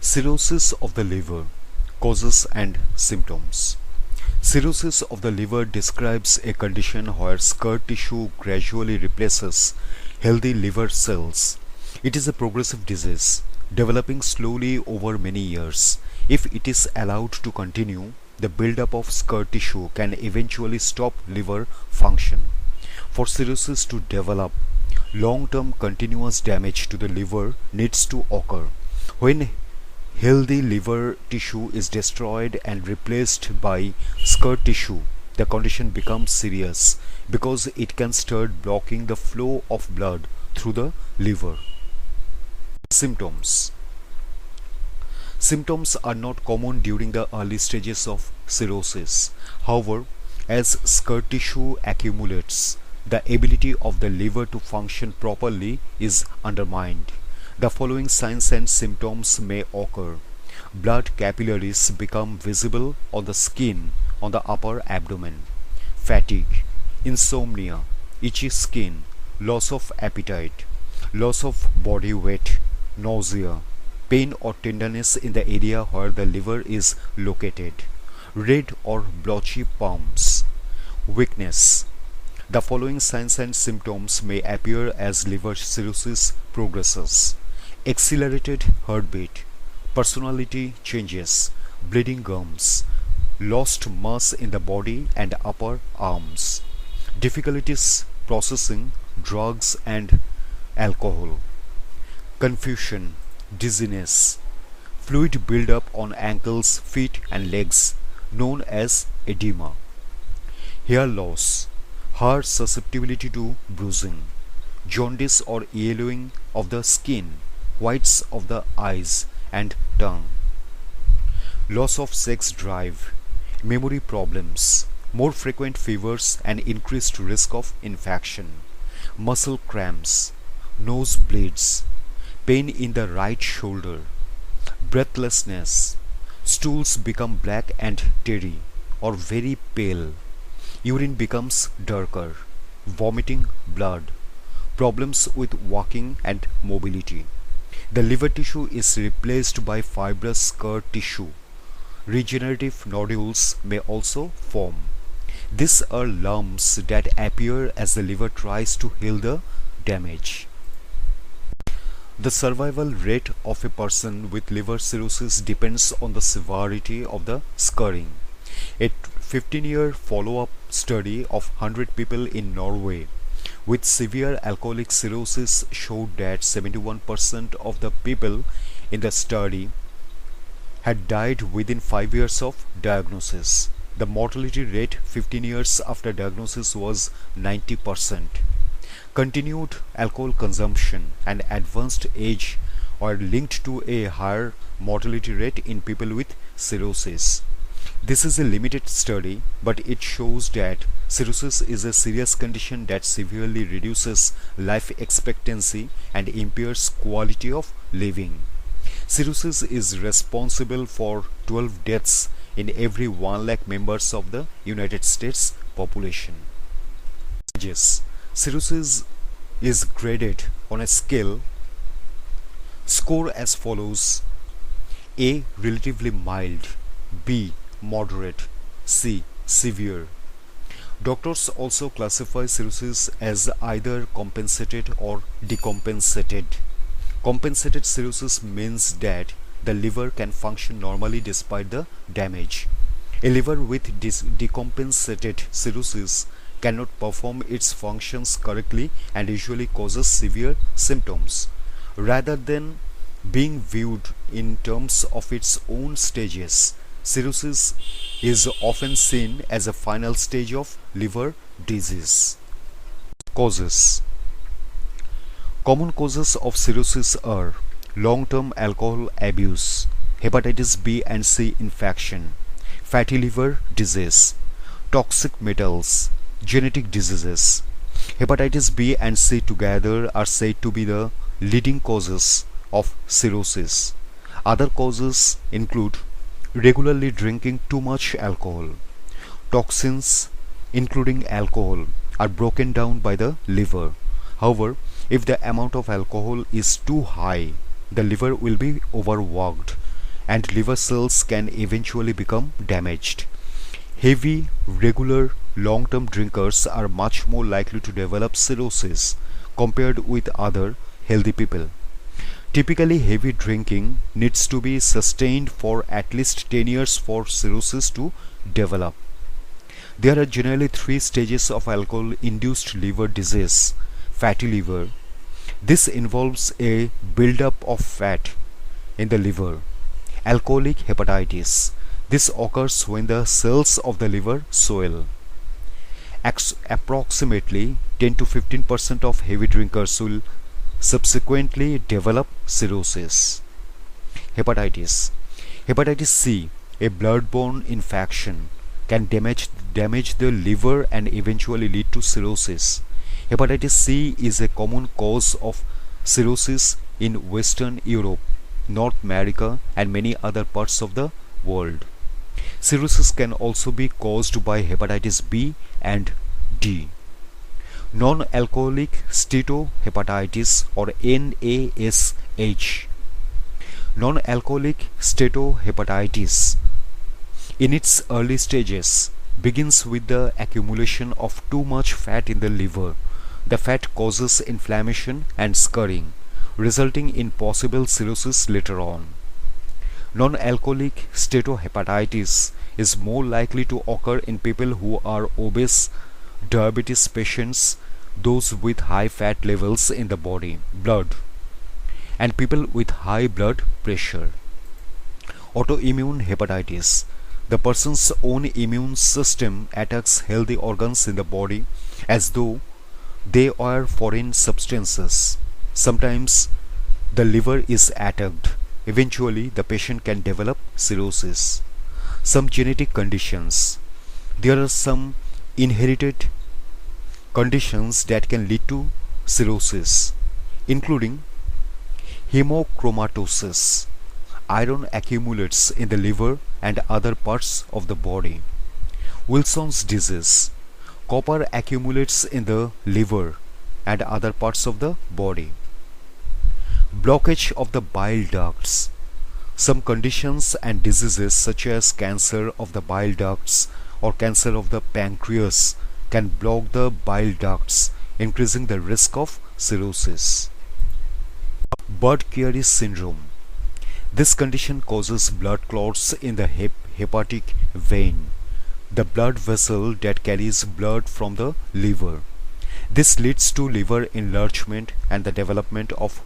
Cirrhosis of the liver, causes and symptoms. Cirrhosis of the liver describes a condition where scar tissue gradually replaces healthy liver cells. It is a progressive disease, developing slowly over many years. If it is allowed to continue, the buildup of scar tissue can eventually stop liver function. For cirrhosis to develop, long-term continuous damage to the liver needs to occur. When healthy liver tissue is destroyed and replaced by scar tissue, the condition becomes serious because it can start blocking the flow of blood through the liver. Symptoms. Symptoms are not common during the early stages of cirrhosis. However, as scar tissue accumulates, the ability of the liver to function properly is undermined. The following signs and symptoms may occur. Blood capillaries become visible on the skin on the upper abdomen. Fatigue, insomnia, itchy skin, loss of appetite, loss of body weight, nausea, pain or tenderness in the area where the liver is located, red or blotchy palms, weakness. The following signs and symptoms may appear as liver cirrhosis progresses. Accelerated heartbeat, personality changes, bleeding gums, lost mass in the body and upper arms, difficulties processing drugs and alcohol, confusion, dizziness, fluid buildup on ankles, feet and legs known as edema, hair loss, hair susceptibility to bruising, jaundice or yellowing of the skin, whites of the eyes and tongue, loss of sex drive, memory problems, more frequent fevers and increased risk of infection, muscle cramps, nose bleeds, pain in the right shoulder, breathlessness, stools become black and teary or very pale, urine becomes darker, vomiting blood, problems with walking and mobility. The liver tissue is replaced by fibrous scar tissue. Regenerative nodules may also form. These are lumps that appear as the liver tries to heal the damage. The survival rate of a person with liver cirrhosis depends on the severity of the scarring. A 15-year follow-up study of 100 people in Norway with severe alcoholic cirrhosis showed that 71% of the people in the study had died within 5 years of diagnosis. The mortality rate 15 years after diagnosis was 90%. Continued alcohol consumption and advanced age are linked to a higher mortality rate in people with cirrhosis. This is a limited study, but it shows that cirrhosis is a serious condition that severely reduces life expectancy and impairs quality of living. Cirrhosis is responsible for 12 deaths in every 1 lakh members of the United States population. Yes, cirrhosis is graded on a scale score as follows: A. Relatively mild, B. Moderate, C. Severe. Doctors also classify cirrhosis as either compensated or decompensated. Compensated cirrhosis means that the liver can function normally despite the damage. A liver with decompensated cirrhosis cannot perform its functions correctly and usually causes severe symptoms. Rather than being viewed in terms of its own stages, cirrhosis is often seen as a final stage of liver disease. Causes. Common causes of cirrhosis are long-term alcohol abuse, hepatitis B and C infection, fatty liver disease, toxic metals, genetic diseases. Hepatitis B and C together are said to be the leading causes of cirrhosis. Other causes include regularly drinking too much alcohol. Toxins, including alcohol, are broken down by the liver. However, if the amount of alcohol is too high, the liver will be overworked and liver cells can eventually become damaged. Heavy, regular, long-term drinkers are much more likely to develop cirrhosis compared with other healthy people. Typically, heavy drinking needs to be sustained for at least 10 years for cirrhosis to develop. There are generally three stages of alcohol-induced liver disease. Fatty liver. This involves a buildup of fat in the liver. Alcoholic hepatitis. This occurs when the cells of the liver swell. Approximately 10 to 15% of heavy drinkers will subsequently develop cirrhosis. Hepatitis. Hepatitis C, a blood-borne infection, can damage the liver and eventually lead to cirrhosis. Hepatitis C is a common cause of cirrhosis in Western Europe, North America, and many other parts of the world. Cirrhosis can also be caused by hepatitis B and D. Non-alcoholic steatohepatitis or NASH. Non-alcoholic steatohepatitis in its early stages begins with the accumulation of too much fat in the liver. The fat causes inflammation and scarring, resulting in possible cirrhosis later on. Non-alcoholic steatohepatitis is more likely to occur in people who are obese, diabetes patients, those with high fat levels in the blood, and people with high blood pressure. Autoimmune hepatitis. The person's own immune system attacks healthy organs in the body as though they are foreign substances. Sometimes the liver is attacked. Eventually, the patient can develop cirrhosis. Some genetic conditions. There are some inherited conditions that can lead to cirrhosis, including hemochromatosis. Iron accumulates in the liver and other parts of the body. Wilson's disease. Copper accumulates in the liver and other parts of the body. Blockage of the bile ducts. Some conditions and diseases such as cancer of the bile ducts or cancer of the pancreas can block the bile ducts, increasing the risk of cirrhosis. Budd-Chiari syndrome. This condition causes blood clots in the hepatic vein, the blood vessel that carries blood from the liver. This leads to liver enlargement and the development of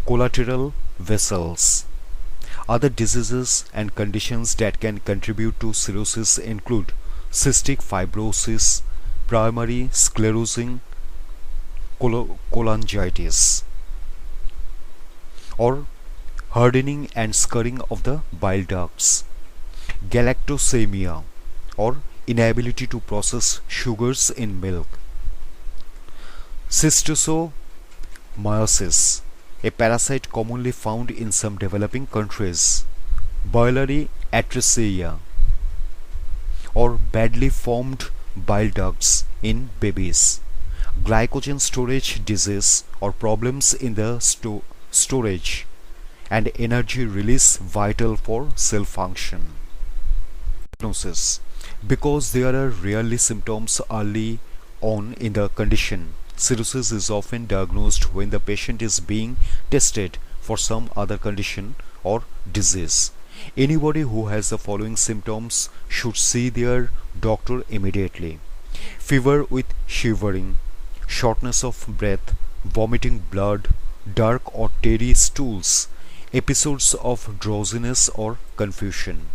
collateral vessels. Other diseases and conditions that can contribute to cirrhosis include cystic fibrosis, primary sclerosing cholangitis, or hardening and scarring of the bile ducts, galactosemia, or inability to process sugars in milk, schistosomiasis, a parasite commonly found in some developing countries, biliary atresia, or badly formed bile ducts in babies, glycogen storage disease or problems in the storage and energy release vital for cell function. Diagnosis. Because there are rarely symptoms early on in the condition, cirrhosis is often diagnosed when the patient is being tested for some other condition or disease. Anybody who has the following symptoms should see their doctor immediately: fever with shivering, shortness of breath, vomiting blood, dark or tarry stools, episodes of drowsiness or confusion.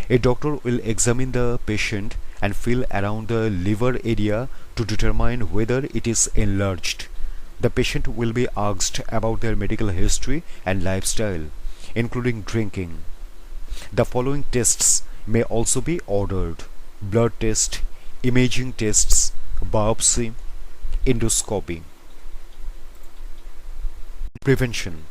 A doctor will examine the patient and feel around the liver area to determine whether it is enlarged. The patient will be asked about their medical history and lifestyle, including drinking. The following tests may also be ordered: blood test, imaging tests, biopsy, endoscopy. Prevention.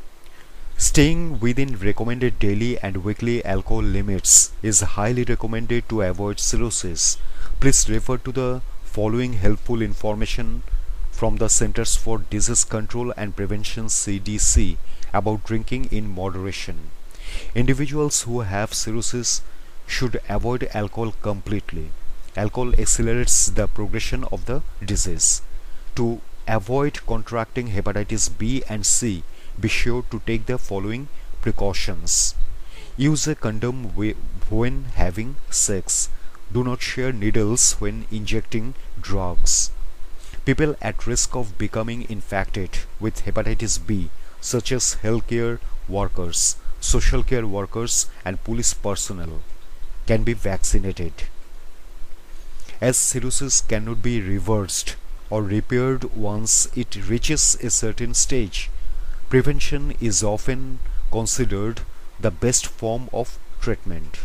Staying within recommended daily and weekly alcohol limits is highly recommended to avoid cirrhosis. Please refer to the following helpful information from the Centers for Disease Control and Prevention (CDC) about drinking in moderation. Individuals who have cirrhosis should avoid alcohol completely. Alcohol accelerates the progression of the disease. To avoid contracting hepatitis B and C, be sure to take the following precautions. Use a condom when having sex. Do not share needles when injecting drugs. People at risk of becoming infected with hepatitis B, such as healthcare workers, social care workers, and police personnel, can be vaccinated. As cirrhosis cannot be reversed or repaired once it reaches a certain stage, prevention is often considered the best form of treatment.